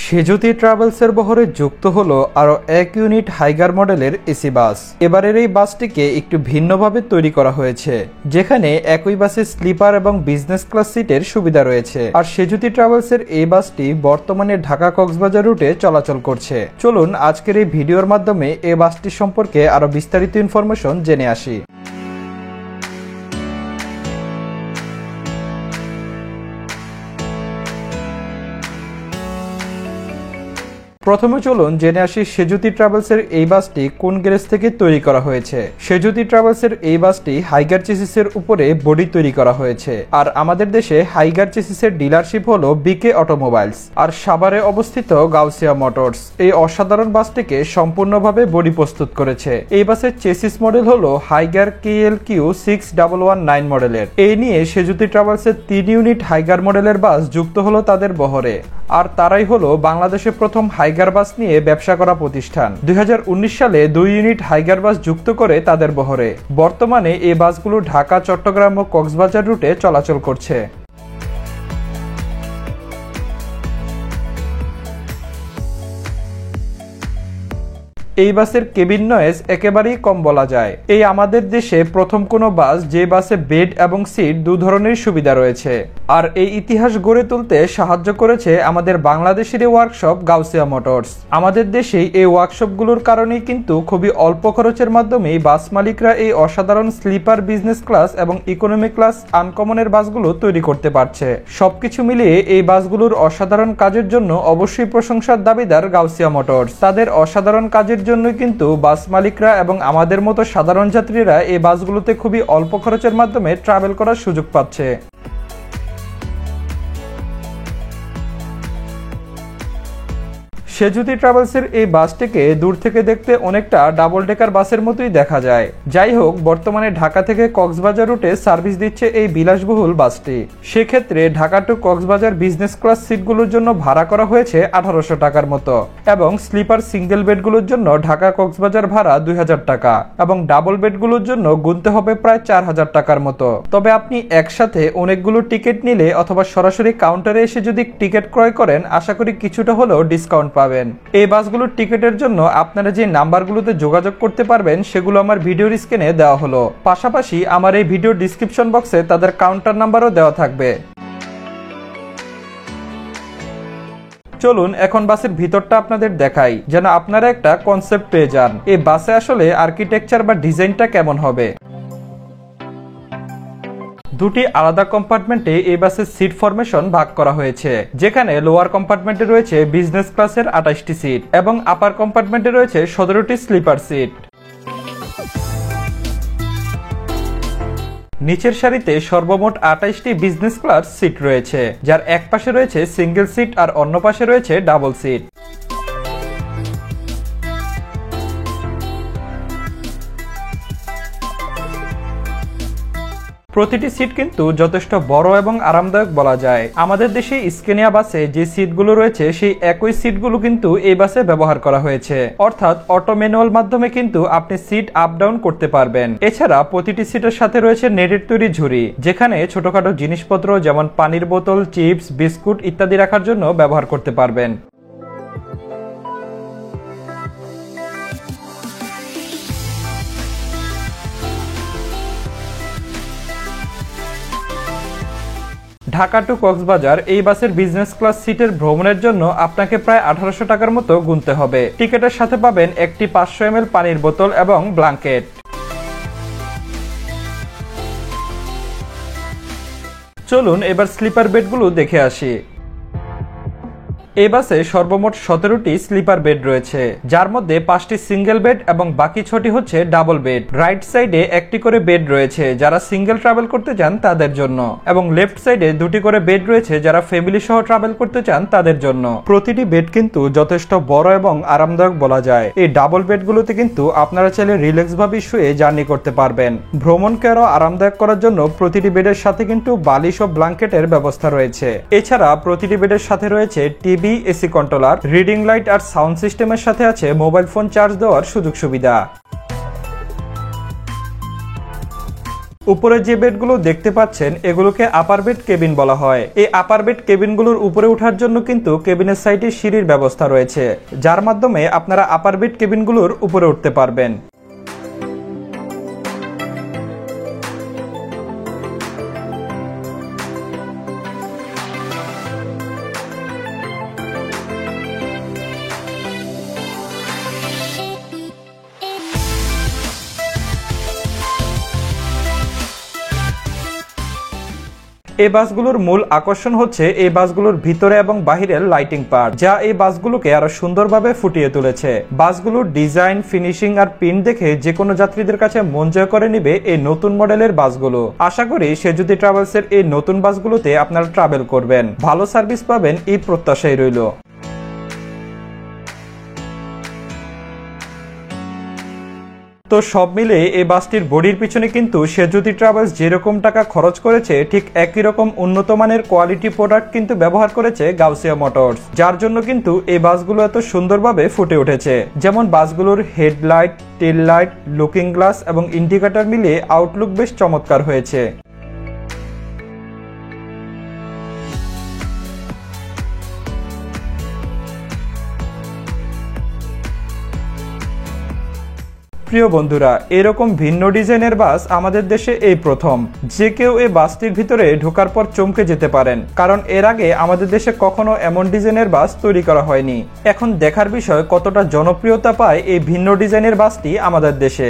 সেজুতি ট্রাভেলসের বহরে যুক্ত হলো আরও 1 ইউনিট হাইগার মডেলের এসি বাস। এবারের এই বাসটিকে একটু ভিন্নভাবে তৈরি করা হয়েছে, যেখানে একই বাসে স্লিপার এবং বিজনেস ক্লাস সিটের সুবিধা রয়েছে। আর সেজুতি ট্রাভেলসের এই বাসটি বর্তমানে ঢাকা কক্সবাজার রুটে চলাচল করছে। চলুন আজকের এই ভিডিওর মাধ্যমে এই বাসটি সম্পর্কে আরও বিস্তারিত ইনফরমেশন জেনে আসি। প্রথমে চলুন জেনে আসি সেজুতি ট্রাভেলসের এই বাসটি কোন গ্যারেজ থেকে তৈরি করা হয়েছে। সেজুতি ট্রাভেলসের এই বাসটি হাইগার চেসিসের উপরে বডি তৈরি করা হয়েছে। আর আমাদের দেশে হাইগার চেসিসের ডিলারশিপ হলো বিকে অটোমোবাইলস আর সাভারে অবস্থিত গাউসিয়া মোটরস। এই অসাধারণ বাসটিকে সম্পূর্ণভাবে বডি প্রস্তুত করেছে। এই বাসের চেসিস মডেল হলো হাইগার KLQ 6119 মডেলের। এই নিয়ে সেজুতি ট্রাভেলসের 3 ইউনিট হাইগার মডেলের বাস যুক্ত হলো তাদের বহরে। আর তারাই হলো বাংলাদেশের প্রথম হাইগার বাস নিয়ে ব্যবসা করা প্রতিষ্ঠান। 2019 সালে 2 ইউনিট হাইগার বাস যুক্ত করে তাদের বহরে। বর্তমানে এই বাসগুলো ঢাকা, চট্টগ্রাম ও কক্সবাজার রুটে চলাচল করছে। এই বাসের কেবিন নয়েজ একেবারেই কম বলা যায়। এই আমাদের দেশে প্রথম কোনো বাস যে বাসে বেড এবং সিট দু ধরনের সুবিধা রয়েছে। আর এই ইতিহাস গড়ে তুলতে সাহায্য করেছে আমাদের বাংলাদেশের ওয়ার্কশপ গাউসিয়া মোটরস। আমাদের দেশে এই ওয়ার্কশপগুলোর কারণেই কিন্তু খুবই অল্প খরচের মাধ্যমেই বাস মালিকরা এই অসাধারণ স্লিপার, বিজনেস ক্লাস এবং ইকোনমি ক্লাস আনকমনের বাসগুলো তৈরি করতে পারছে। সবকিছু মিলিয়ে এই বাসগুলোর অসাধারণ কাজের জন্য অবশ্যই প্রশংসার দাবিদার গাউসিয়া মোটরস। তাদের অসাধারণ কাজের জন্য কিন্তু বাস মালিকরা এবং আমাদের মতো সাধারণ যাত্রীরা এই বাসগুলোতে খুবই অল্প খরচের মাধ্যমে ট্রাভেল করার সুযোগ পাচ্ছে। সেজুতি ট্রাভেলসের এই বাসটিকে দূর থেকে দেখতে অনেকটা ডাবল ডেকার বাসের মতোই দেখা যায়। যাই হোক, বর্তমানে ঢাকা থেকে কক্সবাজার রুটে সার্ভিস দিচ্ছে এই বিলাসবহুল বাসটি। সেক্ষেত্রে Dhaka two Cox's Bazar business class সিটগুলোর জন্য ভাড়া করা হয়েছে 1800 টাকার মতো এবং স্লিপার সিঙ্গেল বেডগুলোর জন্য ঢাকা কক্সবাজার ভাড়া 2000 টাকা এবং ডাবল বেডগুলোর জন্য গুনতে হবে প্রায় 4000 টাকার মতো। তবে আপনি একসাথে অনেকগুলো টিকিট নিলে অথবা সরাসরি কাউন্টারে এসে যদি টিকিট ক্রয় করেন, আশা করি কিছুটা হলেও ডিসকাউন্ট পাবেন। এই বাসগুলোর টিকিটের জন্য আপনারা যে নাম্বারগুলোতে যোগাযোগ করতে পারবেন সেগুলো আমার ভিডিওর স্ক্রিনে দেওয়া হলো। পাশাপাশি আমার এই ভিডিওর ডিসক্রিপশন বক্সে তাদের কাউন্টার নাম্বারও দেওয়া থাকবে। চলুন এখন বাসের ভিতরটা আপনাদের দেখাই, যেন আপনারা একটা কনসেপ্ট পেয়ে যান এই বাসে আসলে আর্কিটেকচার বা ডিজাইনটা কেমন হবে। দুটি আলাদা কম্পার্টমেন্টে এই বাসের সিট ফরমেশন ভাগ করা হয়েছে, যেখানে লোয়ার কম্পার্টমেন্টে রয়েছে বিজনেস ক্লাসের 28টি সিট এবং আপার কম্পার্টমেন্টে রয়েছে 17টি স্লিপার সিট। নিচের সারিতে সর্বমোট 28টি বিজনেস ক্লাস সিট রয়েছে, যার এক পাশে রয়েছে সিঙ্গেল সিট আর অন্য পাশে রয়েছে ডাবল সিট। প্রতিটি সিট কিন্তু যথেষ্ট বড় এবং আরামদায়ক বলা যায়। আমাদের দেশে স্কেনিয়া বাসে যে সিটগুলো রয়েছে সেই একই সিটগুলো কিন্তু এই বাসে ব্যবহার করা হয়েছে, অর্থাৎ অটো ম্যানুয়াল মাধ্যমে কিন্তু আপনি সিট আপ ডাউন করতে পারবেন। এছাড়া প্রতিটি সিটের সাথে রয়েছে নেটের তৈরি ঝুড়ি, যেখানে ছোটখাটো জিনিসপত্র যেমন পানির বোতল, চিপস, বিস্কুট ইত্যাদি রাখার জন্য ব্যবহার করতে পারবেন। ঢাকা টু কক্সবাজার এই বাসের বিজনেস ক্লাস সিটের ভ্রমণের জন্য আপনাকে প্রায় 1800 টাকার মতো গুনতে হবে। টিকিটের সাথে পাবেন একটি 500 ml পানির বোতল এবং ব্ল্যাঙ্কেট। চলুন এবার স্লিপার বেডগুলো দেখে আসি। এই বাসে সর্বমোট 17টি স্লিপার বেড রয়েছে, যার মধ্যে 5টি সিঙ্গেল বেড এবং বাকি 6টি হচ্ছে ডাবল বেড। রাইট সাইডে একটি করে বেড রয়েছে যারা সিঙ্গেল ট্রাভেল করতে চান তাদের জন্য, এবং লেফট সাইডে 2টি করে বেড রয়েছে যারা ফ্যামিলি সহ ট্রাভেল করতে চান তাদের জন্য। প্রতিটি বেড কিন্তু যথেষ্ট বড় এবং আরামদায়ক বলা যায়। এই ডাবল বেডগুলোতে কিন্তু আপনারা চাইলে রিল্যাক্স ভাবে শুয়ে জার্নি করতে পারবেন। ভ্রমণকে আরো আরামদায়ক করার জন্য প্রতিটি বেডের সাথে কিন্তু বালিশ ও ব্ল্যাঙ্কেটের ব্যবস্থা রয়েছে। এছাড়া প্রতিটি বেডের সাথে রয়েছে TV, AC controller, reading light আর সাউন্ড সিস্টেমের সাথে আছে মোবাইল ফোন চার্জ দেওয়ার সুযোগ সুবিধা। উপরে যে বেডগুলো দেখতে পাচ্ছেন এগুলোকে আপার বেড কেবিন বলা হয়। এই আপার বেড কেবিনগুলোর উপরে ওঠার জন্য কিন্তু কেবিনের সাইডে সিঁড়ির ব্যবস্থা রয়েছে, যার মাধ্যমে আপনারা আপার বেড কেবিনগুলোর উপরে উঠতে পারবেন। এই বাসগুলোর মূল আকর্ষণ হচ্ছে এই বাসগুলোর ভিতরে এবং বাহিরের লাইটিং পার্ট, যা এই বাসগুলোকে আরো সুন্দরভাবে ফুটিয়ে তুলেছে। বাসগুলোর ডিজাইন, ফিনিশিং আর প্রিন্ট দেখে যে কোনো যাত্রীদের কাছে মন জয় করে নিবে এই নতুন মডেলের বাসগুলো। আশা করি সেজুতি ট্রাভেলসের এই নতুন বাসগুলোতে আপনারা ট্রাভেল করবেন, ভালো সার্ভিস পাবেন এই প্রত্যাশাই রইল। তো সব মিলে এই বাসটির বডির পিছনে কিন্তু সেজুতি ট্রাভেলস যেরকম টাকা খরচ করেছে ঠিক একই রকম উন্নত মানের কোয়ালিটি প্রোডাক্ট কিন্তু ব্যবহার করেছে গাউসিয়া মোটরস, যার জন্য কিন্তু এই বাসগুলো এত সুন্দরভাবে ফুটে উঠেছে। যেমন বাসগুলোর headlight, tail light, looking glass এবং ইন্ডিকেটর মিলিয়ে আউটলুক বেশ চমৎকার হয়েছে। প্রিয় বন্ধুরা, এরকম ভিন্ন ডিজাইনের বাস আমাদের দেশে এই প্রথম। যে কেউ এই বাসটির ভিতরে ঢোকার পর চমকে যেতে পারেন, কারণ এর আগে আমাদের দেশে কখনো এমন ডিজাইনের বাস তৈরি করা হয়নি। এখন দেখার বিষয় কতটা জনপ্রিয়তা পায় এই ভিন্ন ডিজাইনের বাসটি আমাদের দেশে।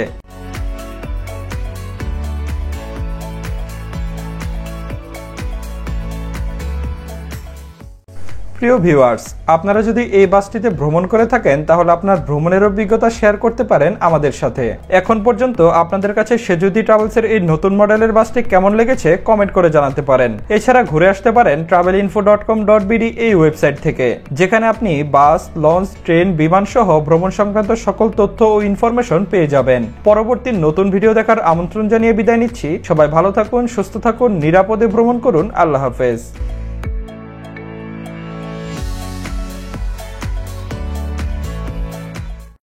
প্রিয় ভিউয়ার্স, আপনারা যদি এই বাসটিতে ভ্রমণ করে থাকেন তাহলে আপনার ভ্রমণের অভিজ্ঞতা শেয়ার করতে পারেন আমাদের সাথে। এখন পর্যন্ত আপনাদের কাছে সেজুতি ট্রাভেলসের এই নতুন মডেলের বাসটি কেমন লেগেছে কমেন্ট করে জানাতে পারেন। এছাড়া ঘুরে আসতে পারেন travelinfo.com.bd এই ওয়েবসাইট থেকে, যেখানে আপনি বাস, লঞ্চ, ট্রেন, বিমান সহ ভ্রমণ সংক্রান্ত সকল তথ্য ও ইনফরমেশন পেয়ে যাবেন। পরবর্তী নতুন ভিডিও দেখার আমন্ত্রণ জানিয়ে বিদায় নিচ্ছি। সবাই ভালো থাকুন, সুস্থ থাকুন, নিরাপদে ভ্রমণ করুন। আল্লাহ হাফেজ।